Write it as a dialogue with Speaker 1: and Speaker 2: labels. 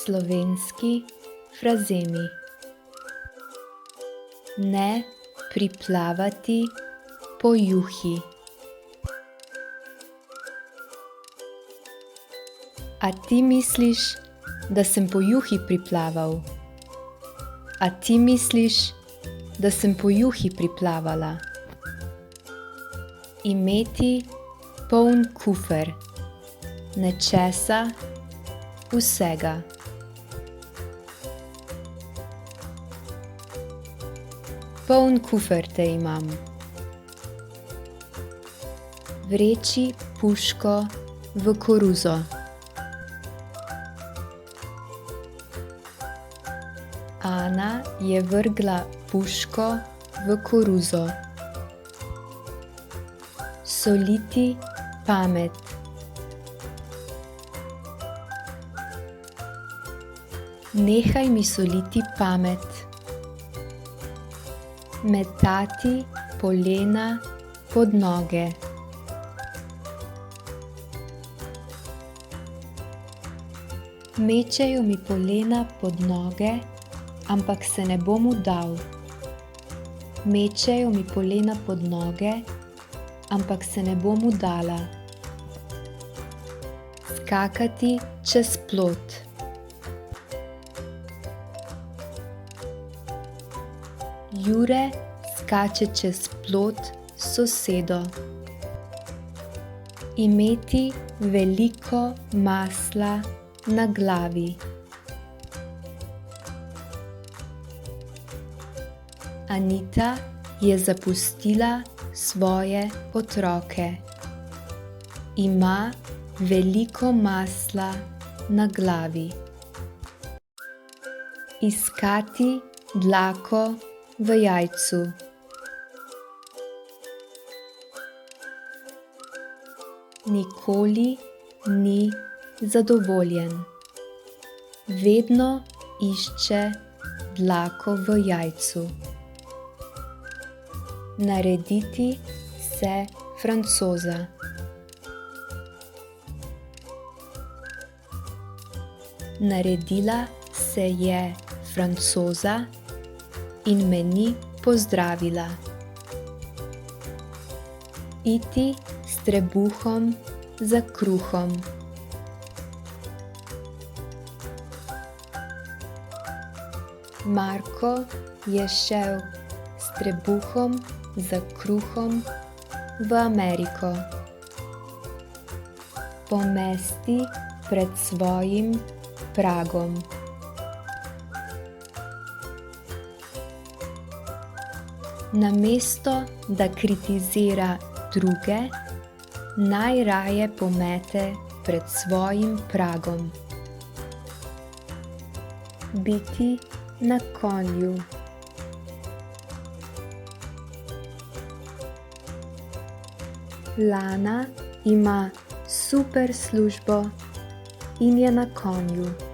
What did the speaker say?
Speaker 1: Slovenski frazemi. Ne priplavati po juhi. A ti misliš, da sem po juhi priplaval? A ti misliš, da sem po juhi priplavala? Imeti poln kufer nečesa, vsega. Poln kufer te imam. Vreči puško v koruzo. Ana je vrgla puško v koruzo. Soliti pamet. Nehaj mi soliti pamet. Metati polena pod noge. Mečejo mi polena pod noge, ampak se ne bom vdal. Mečejo mi polena pod noge, ampak se ne bom vdala. Skakati čez plot. Jure skače čez plot s sosedo. Imeti veliko masla na glavi. Anita je zapustila svoje otroke. Ima veliko masla na glavi. Iskati dlako v jajcu. Nikoli ni zadovoljen. Vedno išče dlako v jajcu. Narediti se Francoza. Naredila se je Francoza in me ni pozdravila. Iti s trebuhom za kruhom. Marko je šel s trebuhom za kruhom v Ameriko. Pomesti pred svojim pragom. Namesto da kritizira druge, najraje pomete pred svojim pragom. Biti na konju. Lana ima super službo in je na konju.